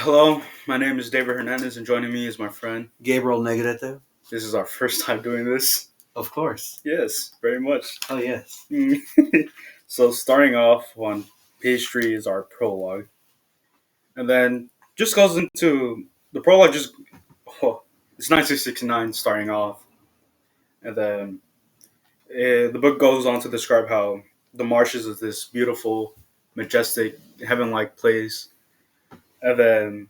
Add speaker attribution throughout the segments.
Speaker 1: Hello, my name is David Hernandez, and joining me is my friend.
Speaker 2: Gabriel Negative.
Speaker 1: This is our first time doing this.
Speaker 2: Of course.
Speaker 1: Yes, very much.
Speaker 2: Oh, yes.
Speaker 1: So, starting off on page 3 is our prologue. And then just goes into the prologue, it's 1969 starting off. And then the book goes on to describe how the marshes is this beautiful, majestic, heaven like place. And then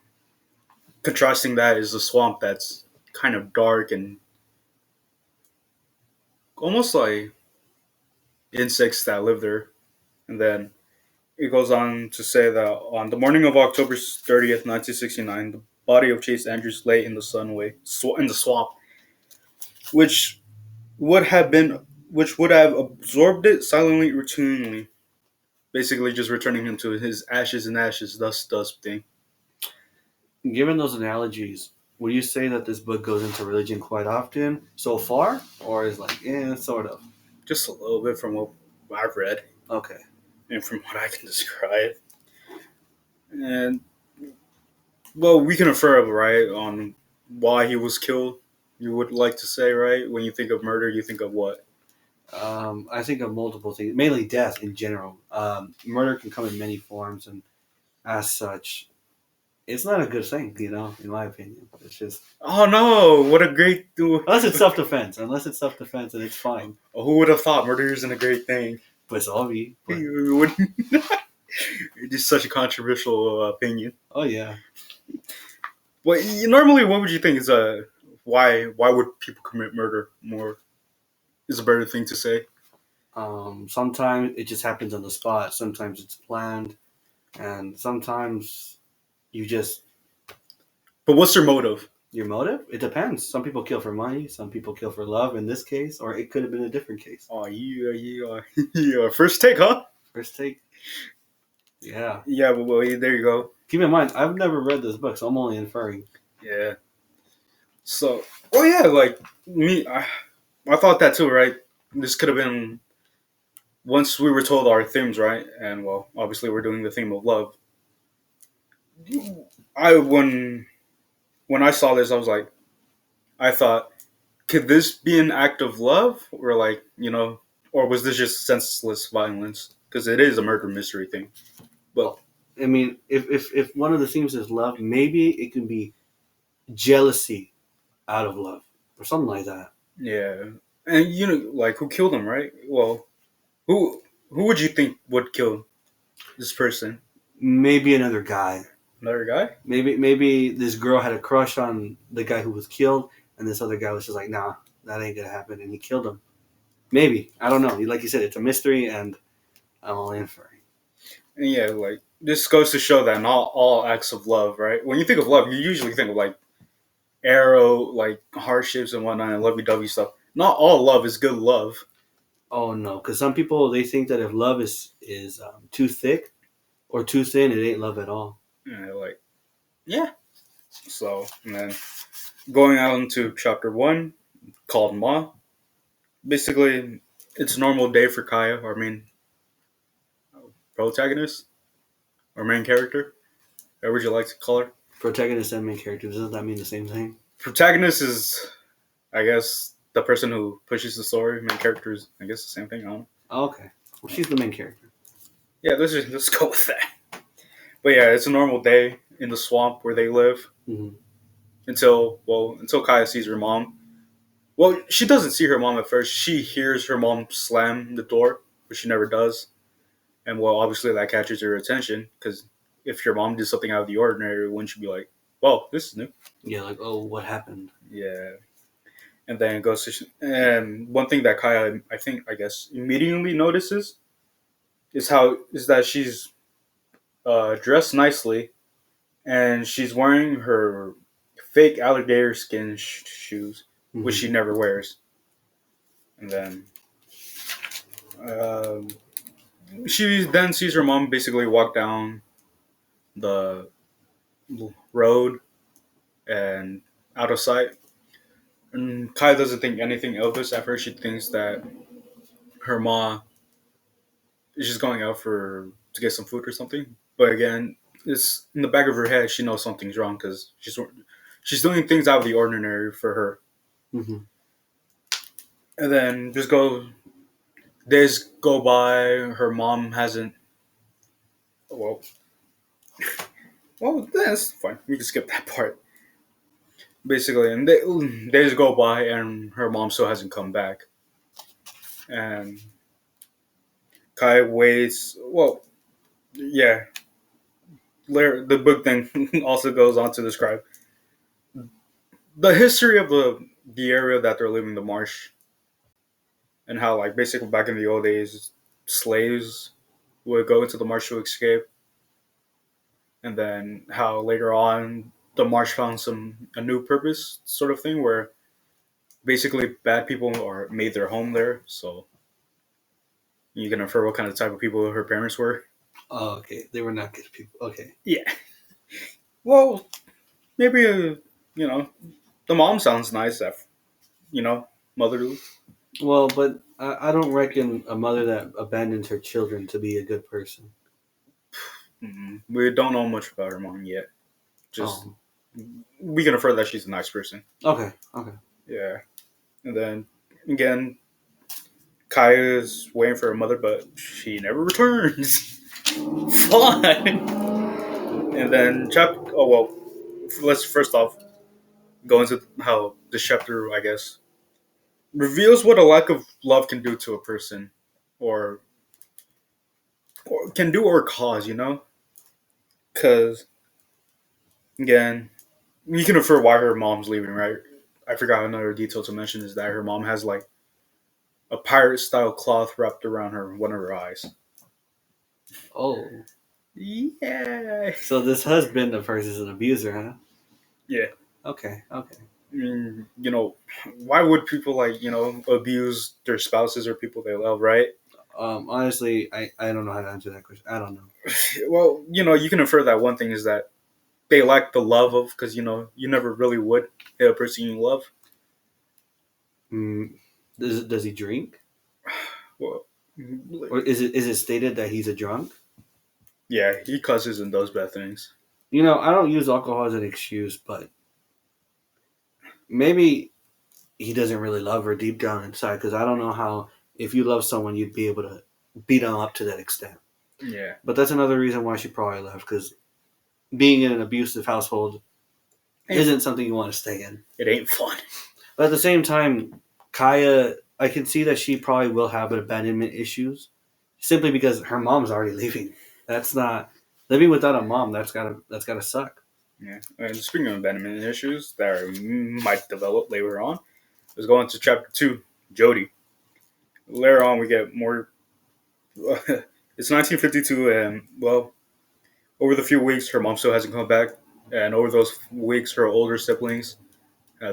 Speaker 1: contrasting that is the swamp that's kind of dark and almost like insects that live there. And then it goes on to say that on the morning of October 30th, 1969, the body of Chase Andrews lay in the in the swamp, which would have been, which would have absorbed it silently, routinely, basically just returning him to his ashes and ashes, dust, dust thing.
Speaker 2: Given those analogies, would you say that this book goes into religion quite often so far? Or is sort of?
Speaker 1: Just a little bit from what I've read.
Speaker 2: Okay.
Speaker 1: And from what I can describe. And, well, we can infer, right, on why he was killed. You would like to say, right? When you think of murder, you think of what?
Speaker 2: I think of multiple things, mainly death in general. Murder can come in many forms, and as such, it's not a good thing, in my opinion. It's just...
Speaker 1: Oh, no! What a great...
Speaker 2: Unless it's self-defense. And it's fine.
Speaker 1: Who would have thought murder isn't a great thing?
Speaker 2: Pues obvi.
Speaker 1: It's such a controversial opinion.
Speaker 2: Oh, yeah.
Speaker 1: But normally, what would you think is why would people commit murder more? Is a better thing to say.
Speaker 2: Sometimes it just happens on the spot. Sometimes it's planned, and sometimes you just...
Speaker 1: But what's their motive?
Speaker 2: Your motive? It depends. Some people kill for money. Some people kill for love. In this case, or it could have been a different case.
Speaker 1: Oh, yeah. First take, huh?
Speaker 2: First take. Yeah.
Speaker 1: Yeah, but well, there you go.
Speaker 2: Keep in mind, I've never read this book, so I'm only inferring.
Speaker 1: Yeah. So, like me, I thought that too, right? This could have been once we were told our themes, right? And well, obviously we're doing the theme of love. When I saw this, I thought, could this be an act of love, or or was this just senseless violence? Because it is a murder mystery thing. But
Speaker 2: I mean, if one of the themes is love, maybe it can be jealousy out of love or something like that.
Speaker 1: Yeah, and who killed him, right? Well, who would you think would kill this person?
Speaker 2: Maybe another guy.
Speaker 1: Another guy?
Speaker 2: Maybe this girl had a crush on the guy who was killed, and this other guy was just like, nah, that ain't gonna happen, and he killed him. Maybe. I don't know. Like you said, it's a mystery, and I'm only inferring.
Speaker 1: And yeah, this goes to show that not all acts of love, right? When you think of love, you usually think of arrow, hardships and whatnot, and lovey-dovey stuff. Not all love is good love.
Speaker 2: Oh no, because some people, they think that if love is too thick or too thin, it ain't love at all.
Speaker 1: Yeah. So, and then going out into chapter 1, called Ma. Basically, it's a normal day for Kaya, our main protagonist, our main character. How would you like to call her?
Speaker 2: Protagonist and main character. Doesn't that mean the same thing?
Speaker 1: Protagonist is, I guess, the person who pushes the story. Main character is, I guess, the same thing. I don't know.
Speaker 2: Oh, okay. Well, she's the main character.
Speaker 1: Yeah, let's go with that. But yeah, it's a normal day in the swamp where they live.
Speaker 2: Mm-hmm.
Speaker 1: Until Kaya sees her mom. Well, she doesn't see her mom at first. She hears her mom slam the door, but she never does. And well, obviously that catches her attention, because if your mom did something out of the ordinary, wouldn't you be like, well, this is new?
Speaker 2: Yeah, what happened?
Speaker 1: Yeah. And then it goes to... And one thing that Kaya, I guess, immediately notices is that she's dressed nicely, and she's wearing her fake alligator skin shoes, mm-hmm. which she never wears. And then she then sees her mom basically walk down the road and out of sight. And Kai doesn't think anything of this at first. She thinks that her mom is just going out to get some food or something. But again, it's in the back of her head. She knows something's wrong because she's doing things out of the ordinary for her.
Speaker 2: Mm-hmm.
Speaker 1: And then just go days go by. Her mom hasn't. Well, that's fine. We can skip that part. Basically, and days go by, and her mom still hasn't come back. And Kai waits. Well, yeah. The book then also goes on to describe the history of the area that they're living, the marsh, and how like basically back in the old days, slaves would go into the marsh to escape, and then how later on the marsh found a new purpose sort of thing where basically bad people are made their home there. So you can infer what kind of type of people her parents were.
Speaker 2: Oh, okay. They were not good people. Okay.
Speaker 1: Yeah. Well, maybe you know the mom sounds nice. That motherly.
Speaker 2: Well, but I don't reckon a mother that abandons her children to be a good person.
Speaker 1: We don't know much about her mom yet. Just
Speaker 2: Oh.
Speaker 1: we can infer that she's a nice person.
Speaker 2: Okay. Okay.
Speaker 1: Yeah. And then again, Kaya's waiting for her mother, but she never returns. Fine. And then let's first off go into how this chapter, I guess, reveals what a lack of love can do to a person, or can do or cause. Because again, you can infer why her mom's leaving, right? I forgot another detail to mention is that her mom has like a pirate style cloth wrapped around one of her eyes.
Speaker 2: Oh.
Speaker 1: Yeah.
Speaker 2: So this husband of hers is an abuser, huh?
Speaker 1: Yeah.
Speaker 2: Okay. Okay.
Speaker 1: I mean, why would people abuse their spouses or people they love, right?
Speaker 2: Honestly, I don't know how to answer that question. I don't know.
Speaker 1: Well, you can infer that one thing is that they lack the love of, because you never really would hit a person you love.
Speaker 2: Mm, does he drink?
Speaker 1: Well,
Speaker 2: Or is it stated that he's a drunk?
Speaker 1: yeah, he cusses and does bad things.
Speaker 2: I don't use alcohol as an excuse, but maybe he doesn't really love her deep down inside. Because I don't know how, if you love someone, you'd be able to beat them up to that extent.
Speaker 1: Yeah.
Speaker 2: But that's another reason why she probably left. Because being in an abusive household isn't something you want to stay in.
Speaker 1: It ain't fun.
Speaker 2: But at the same time, Kaya, I can see that she probably will have abandonment issues, simply because her mom's already leaving. That's not living without a mom. That's gotta suck.
Speaker 1: Yeah. And speaking of abandonment issues that might develop later on, let's go on to chapter 2, Jody. Later on, we get more. It's 1952, and over the few weeks, her mom still hasn't come back, and over those weeks, her older siblings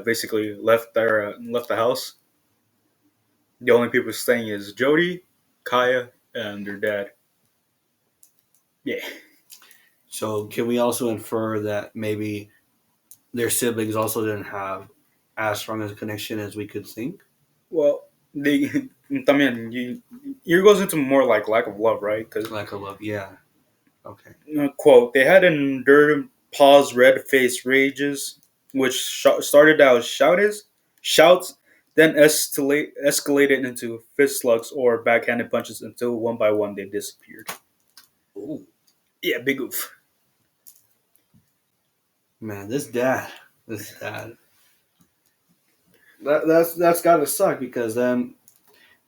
Speaker 1: basically left the house. The only people staying is Jody, Kaya, and their dad. Yeah.
Speaker 2: So can we also infer that maybe their siblings also didn't have as strong as a connection as we could think?
Speaker 1: Well, I mean, you goes into more like lack of love, right? Because
Speaker 2: Lack of love, yeah. Okay.
Speaker 1: quote, they had endured Pa's red-faced rages, which started out as shouts, then escalated into fist slugs or backhanded punches until one by one they disappeared.
Speaker 2: Ooh,
Speaker 1: Yeah, big oof.
Speaker 2: man, this dad. That's gotta suck because then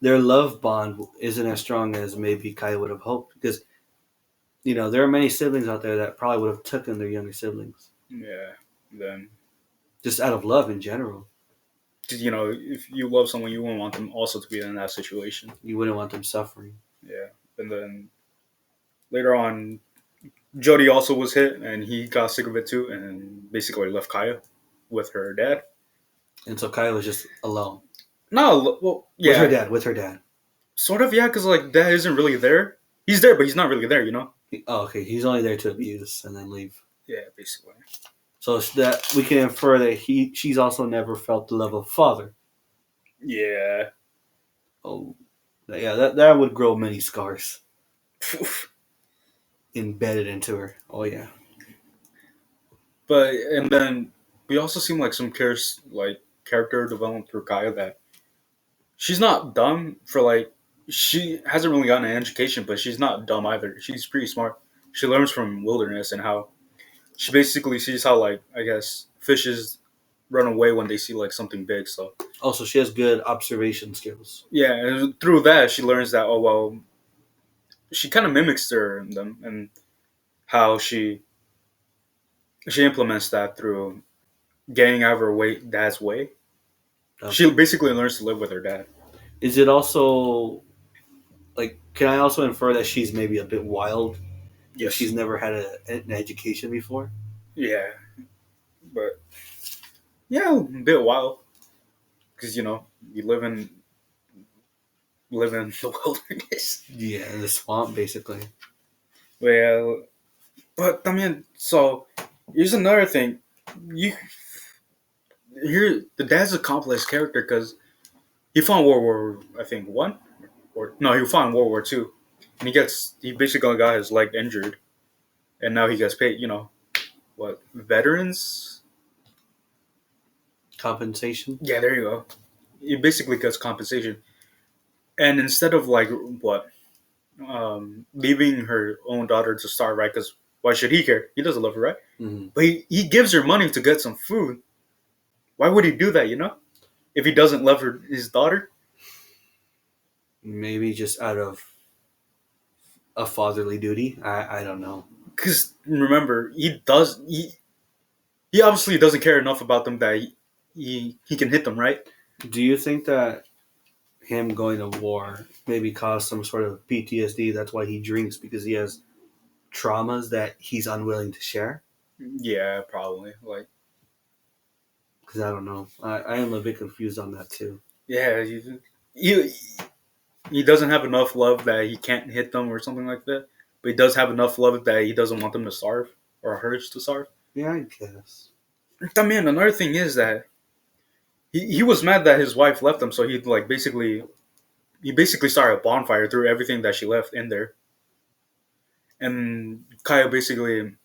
Speaker 2: their love bond isn't as strong as maybe Kaya would have hoped because there are many siblings out there that probably would have taken their younger siblings
Speaker 1: Yeah, then
Speaker 2: just out of love in general.
Speaker 1: if you love someone, you wouldn't want them also to be in that situation.
Speaker 2: You wouldn't want them suffering.
Speaker 1: Yeah, and then later on, Jody also was hit, and he got sick of it too, and basically left Kaya with her dad.
Speaker 2: And so Kaya was just alone.
Speaker 1: No, well,
Speaker 2: With her
Speaker 1: yeah,
Speaker 2: dad. With her dad.
Speaker 1: sort of, yeah, because like dad isn't really there. He's there, but he's not really there.
Speaker 2: Okay. He's only there to abuse and then leave.
Speaker 1: Yeah, basically.
Speaker 2: So that we can infer that she's also never felt the love of father.
Speaker 1: Yeah.
Speaker 2: Oh, yeah. That would grow many scars. embedded into her. Oh yeah.
Speaker 1: But and then we also seem like some character development through Kaya that she's not dumb for like she hasn't really gotten an education, but she's not dumb either. She's pretty smart. She learns from wilderness and how she basically sees how like I guess fishes run away when they see like something big. So
Speaker 2: Also, she has good observation skills.
Speaker 1: yeah, and through that she learns that oh well, she kind of mimics them and how she implements that through getting out of her dad's way.
Speaker 2: Okay.
Speaker 1: She basically learns to live with her dad.
Speaker 2: Is it also like? Can I also infer that she's maybe a bit wild if
Speaker 1: Yes.
Speaker 2: she's never had an education before?
Speaker 1: Yeah, but yeah, a bit wild because you know you live in the wilderness.
Speaker 2: Yeah, in the swamp, basically.
Speaker 1: But yeah, but I mean, so here's another thing. You here the dad's a complex character because he fought World War I think one or no he fought in World War Two, and he basically got his leg injured, and now he gets paid. You know what veterans?
Speaker 2: Compensation.
Speaker 1: Yeah, there you go. He basically gets compensation, and instead of like what leaving her own daughter to starve, right? Because why should he care? He doesn't love her, right?
Speaker 2: Mm-hmm.
Speaker 1: But he gives her money to get some food. Why would he do that? You know, if he doesn't love his daughter.
Speaker 2: Maybe just out of a fatherly duty. I don't know.
Speaker 1: Because remember, he obviously doesn't care enough about them that he can hit them, right?
Speaker 2: Do you think that him going to war maybe caused some sort of PTSD? That's why he drinks because he has traumas that he's unwilling to share.
Speaker 1: Yeah, probably. Like,
Speaker 2: Because I don't know. I am a bit confused on that too.
Speaker 1: yeah, he he doesn't have enough love that he can't hit them or something like that. But he does have enough love that he doesn't want them to starve or hers to starve.
Speaker 2: Yeah, I guess.
Speaker 1: I mean, another thing is that he was mad that his wife left him, so he basically started a bonfire through everything that she left in there. And Kaya didn't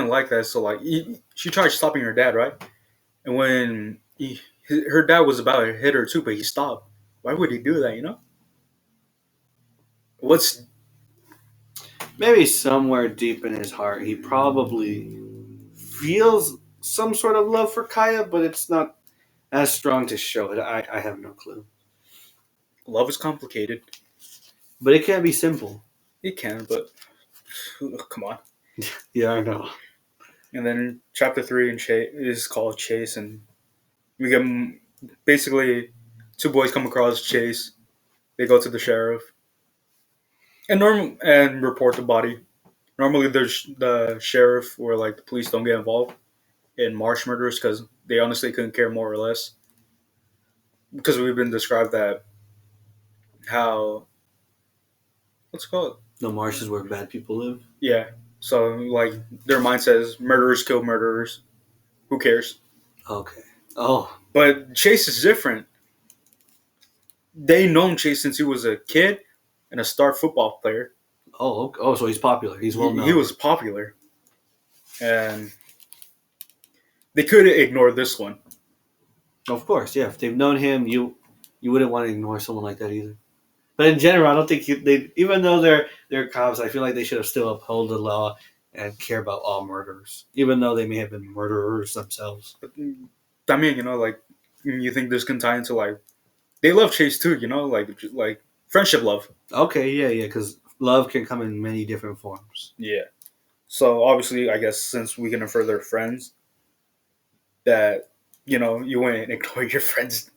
Speaker 1: like that, so like she tried stopping her dad, right? And when her dad was about to hit her too, but he stopped. Why would he do that? You know? What's
Speaker 2: Maybe somewhere deep in his heart, he probably feels some sort of love for Kaya, but it's not as strong to show it. I have no clue.
Speaker 1: love is complicated.
Speaker 2: But it can be simple.
Speaker 1: It can, but come on.
Speaker 2: Yeah, I know.
Speaker 1: And then chapter 3 in Chase is called Chase, and we get basically two boys come across Chase. They go to the sheriff and report the body. Normally, the sheriff or like the police don't get involved in marsh murders because they honestly couldn't care more or less. Because we've been described that how what's it called?
Speaker 2: The marshes where bad people live.
Speaker 1: Yeah. So like their mind says murderers kill murderers. Who cares?
Speaker 2: Okay. Oh.
Speaker 1: But Chase is different. They known Chase since he was a kid and a star football player.
Speaker 2: Oh. Okay. Oh. So he's popular. He's well known.
Speaker 1: He was popular, and they couldn't ignore this one.
Speaker 2: Of course. Yeah. If they've known him, you wouldn't want to ignore someone like that either. But in general, I don't think they. Even though they're cops, I feel like they should have still upheld the law and care about all murderers, even though they may have been murderers themselves.
Speaker 1: But, I mean, you know, like you think this can tie into like they love Chase too, you know, like friendship love.
Speaker 2: Okay, yeah, because love can come in many different forms.
Speaker 1: Yeah. So obviously, I guess since we can infer they're friends, that you know you wouldn't ignore your friend's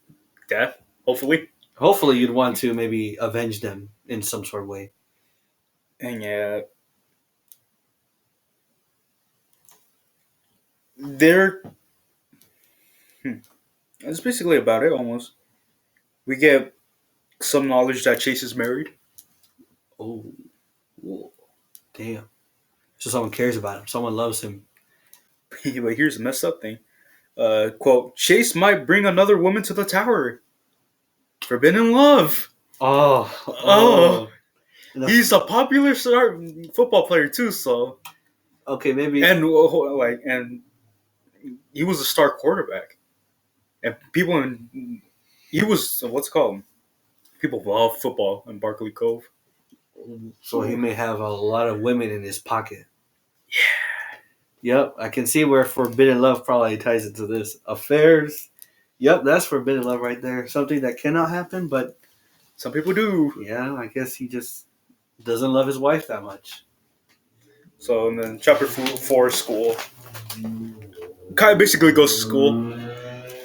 Speaker 1: death. Hopefully.
Speaker 2: Hopefully, you'd want to maybe avenge them in some sort of way.
Speaker 1: And yeah, they're. That's basically about it. Almost. We get some knowledge that Chase is married.
Speaker 2: Oh, whoa. Damn. So someone cares about him. Someone loves him.
Speaker 1: But here's the messed up thing. Quote, Chase might bring another woman to the tower. Forbidden love.
Speaker 2: Oh.
Speaker 1: Oh. He's a popular football player too. So
Speaker 2: Okay, maybe.
Speaker 1: and he was a star quarterback, and he was what's it called. People love football in Barkley Cove.
Speaker 2: So he may have a lot of women in his pocket. Yep, I can see where forbidden love probably ties into this. Affairs. Yep, that's forbidden love right there. Something that cannot happen, but
Speaker 1: Some people do.
Speaker 2: yeah, I guess he just doesn't love his wife that much.
Speaker 1: So and then chapter 4 school. Kai basically goes to school.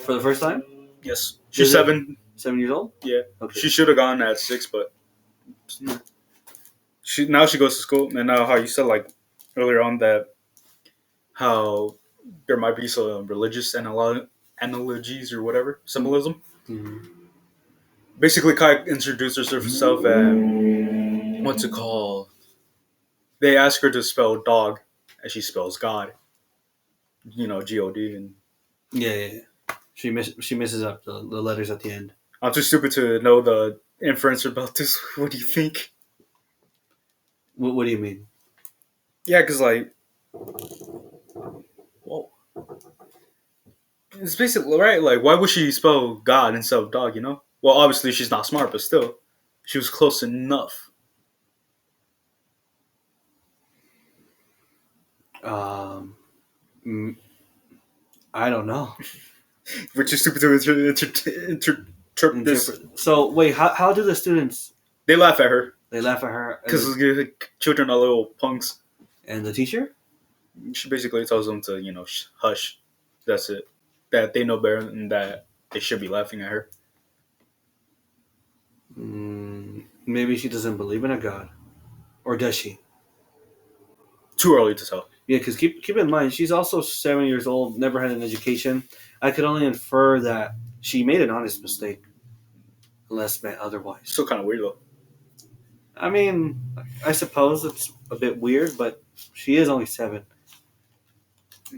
Speaker 2: For the first time?
Speaker 1: Yes, she's 7.
Speaker 2: 7 years old?
Speaker 1: Yeah,
Speaker 2: Okay.
Speaker 1: she should have gone at 6, but she goes to school. And now how you said like earlier on that how there might be some religious analogies or whatever symbolism.
Speaker 2: Mm-hmm.
Speaker 1: Basically, Kai introduces herself and what's it called? They ask her to spell dog, and she spells God. God, and
Speaker 2: Yeah. She misses up the letters at the end.
Speaker 1: I'm too stupid to know the inference about this. What do you think?
Speaker 2: What do you mean?
Speaker 1: Yeah, because like, whoa, it's basically right. Like, why would she spell God instead of dog? Well, obviously she's not smart, but still, she was close enough.
Speaker 2: Mm, I don't know.
Speaker 1: We're too stupid to interpret this.
Speaker 2: So wait, how do the students?
Speaker 1: They laugh at her
Speaker 2: They laugh at her
Speaker 1: because children are little punks.
Speaker 2: and the teacher.
Speaker 1: She basically tells them to, hush. That's it. That they know better and that they should be laughing at her.
Speaker 2: Maybe she doesn't believe in a god, or does she?
Speaker 1: Too early to tell.
Speaker 2: Yeah, because keep in mind she's also 7 years old, never had an education. I could only infer that she made an honest mistake, unless meant otherwise.
Speaker 1: Still kind of weird though.
Speaker 2: I mean, I suppose it's a bit weird, but she is only 7.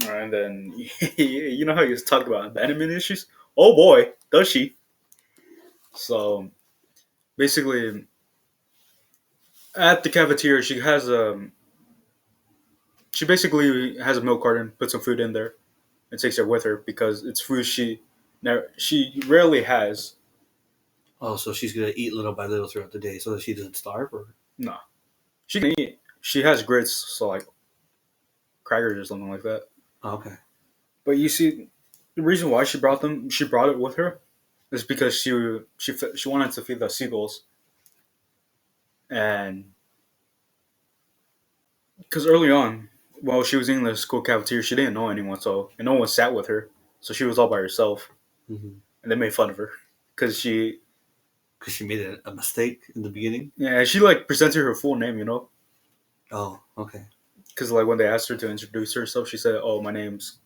Speaker 1: And then, you know how you talked about abandonment issues? Oh boy, does she. So, basically, at the cafeteria, she basically has a milk carton, puts some food in there, and takes it with her because it's food she rarely has.
Speaker 2: Oh, so she's gonna eat little by little throughout the day, so that she doesn't starve, or
Speaker 1: No, she can eat. She has grits, so like crackers or something like that.
Speaker 2: oh, okay.
Speaker 1: But you see, the reason why she brought it with her, is because she wanted to feed the seagulls, and because early on, while she was in the school cafeteria, she didn't know anyone, and no one sat with her, so she was all by herself,
Speaker 2: Mm-hmm.
Speaker 1: and they made fun of her because
Speaker 2: Because she made a mistake in the beginning.
Speaker 1: yeah, she like presented her full name,
Speaker 2: Oh, okay.
Speaker 1: because like when they asked her to introduce herself, she said, "Oh, my name's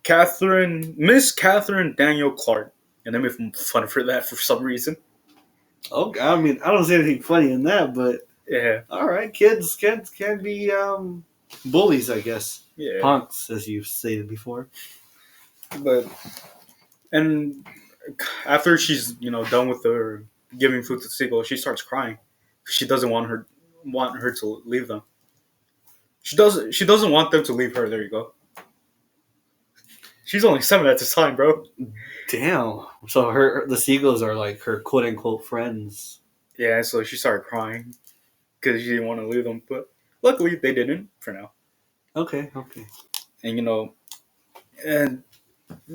Speaker 1: Miss Catherine Daniel Clark," and they made fun of her that for some reason.
Speaker 2: Okay, I mean, I don't see anything funny in that, but
Speaker 1: Yeah,
Speaker 2: all right, kids can be bullies, I guess.
Speaker 1: yeah,
Speaker 2: Punks, as you've stated before.
Speaker 1: but and after she's done with her giving food to the seagull, she starts crying. She doesn't want her to leave them. She doesn't want them to leave her. There you go. She's only 7 at this time, bro.
Speaker 2: Damn. So the seagulls are like her quote unquote friends.
Speaker 1: Yeah, so she started crying because she didn't want to leave them, but luckily they didn't for now.
Speaker 2: Okay.
Speaker 1: And and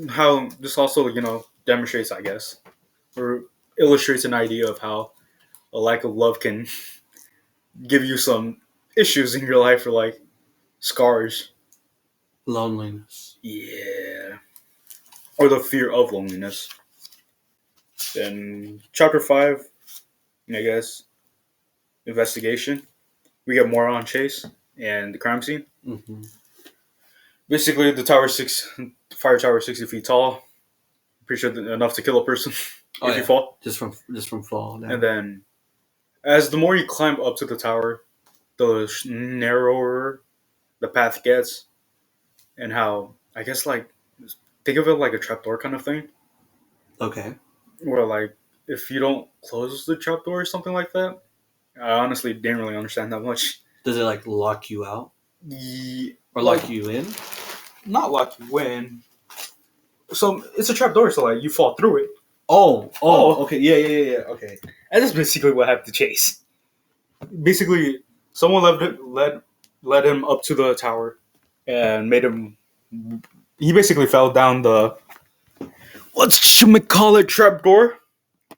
Speaker 1: how this also demonstrates, I guess, or illustrates an idea of how a lack of love can give you some issues in your life, or like scars.
Speaker 2: Loneliness.
Speaker 1: Yeah. Or the fear of loneliness. Then chapter 5, I guess, investigation. We get more on Chase and the crime scene.
Speaker 2: Mm-hmm.
Speaker 1: Basically, the fire tower 60 feet tall. Pretty sure enough to kill a person if you fall.
Speaker 2: Just from fall. Down.
Speaker 1: And then, as the more you climb up to the tower, the narrower the path gets, and how I guess like think of it like a trapdoor kind of thing.
Speaker 2: Okay.
Speaker 1: Where like if you don't close the trapdoor or something like that, I honestly didn't really understand that much.
Speaker 2: Does it like lock you out or
Speaker 1: Like,
Speaker 2: lock you in?
Speaker 1: not like you win. So it's a trap door, so like you fall through it.
Speaker 2: Oh, okay, yeah, okay.
Speaker 1: And that's basically what happened to Chase. Basically, someone led him up to the tower and made him. He basically fell down the what you call it trap door,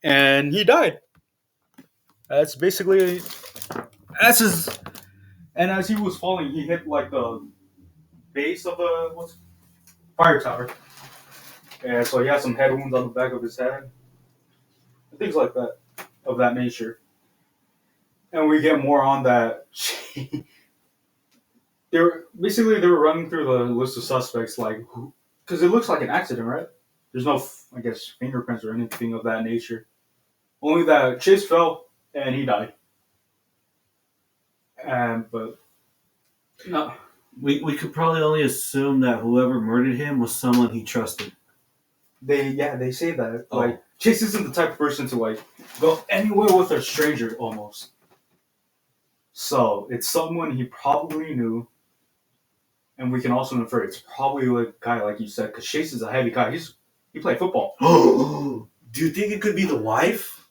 Speaker 1: and he died. That's basically that's his. And as he was falling, he hit like the base of the fire tower, and so he had some head wounds on the back of his head, and things like that of that nature. And we get more on that. They were running through the list of suspects, like because it looks like an accident, right? There's no, I guess, fingerprints or anything of that nature. Only that Chase fell and he died. And but no,
Speaker 2: We could probably only assume that whoever murdered him was someone he trusted.
Speaker 1: they say that like Chase isn't the type of person to like go anywhere with a stranger almost. So it's someone he probably knew, and we can also infer it's probably a guy like you said, because Chase is a heavy guy. He played football.
Speaker 2: Do you think it could be the wife?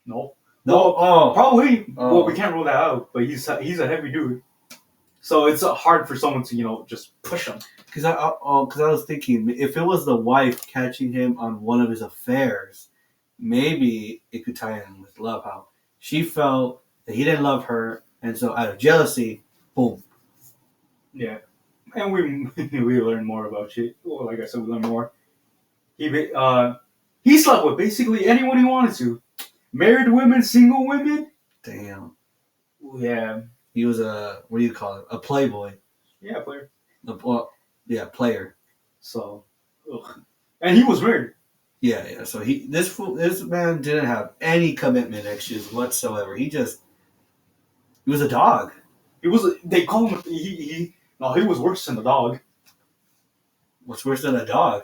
Speaker 1: No.
Speaker 2: No.
Speaker 1: Well, probably. Well, we can't rule that out. But he's a heavy dude, so it's hard for someone to just push him.
Speaker 2: Because I was thinking if it was the wife catching him on one of his affairs, maybe it could tie in with love. How she felt that he didn't love her, and so out of jealousy, boom.
Speaker 1: Yeah, and we learn more about shit. Well, like I said, we learn more. He slept with basically anyone he wanted to. Married women, single women.
Speaker 2: Damn.
Speaker 1: Yeah.
Speaker 2: He was a, what do you call it? A playboy.
Speaker 1: Yeah, player.
Speaker 2: Player.
Speaker 1: So, and he was married.
Speaker 2: Yeah. So this man didn't have any commitment issues whatsoever. He was a dog.
Speaker 1: They call him. No, he was worse than the dog.
Speaker 2: What's worse than a dog?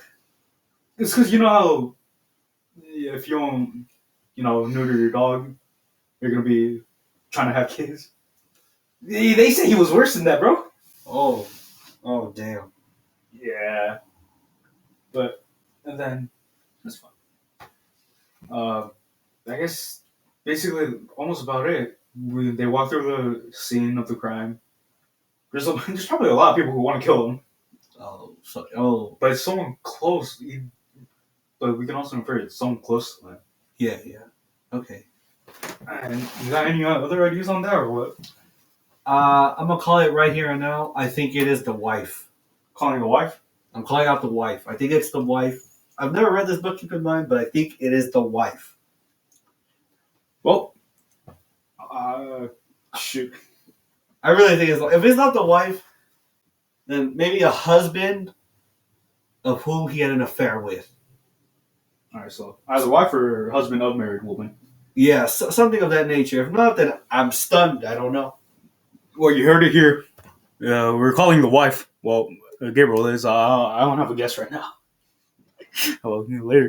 Speaker 1: It's because you know how if you don't, neuter your dog, you're gonna be trying to have kids. They say he was worse than that, bro.
Speaker 2: Oh, damn.
Speaker 1: Yeah, and then that's fine. I guess basically almost about it. They walk through the scene of the crime. There's probably a lot of people who want to kill him. But it's someone close. But we can also infer it's someone close to him.
Speaker 2: Yeah. Okay.
Speaker 1: And you got any other ideas on that or what?
Speaker 2: I'm gonna call it right here and now. I think it is the wife.
Speaker 1: Calling the wife?
Speaker 2: I'm calling out the wife. I think it's the wife. I've never read this book, keep in mind, but I think it is the wife.
Speaker 1: Well, shoot.
Speaker 2: I really think if it's not the wife, then maybe a husband of who he had an affair with.
Speaker 1: All right, so either wife or husband of married woman.
Speaker 2: Yeah, something of that nature. If not, then I'm stunned. I don't know.
Speaker 1: Well, you heard it here. We're calling the wife. Well, Gabriel is. I don't have a guess right now. Well, later.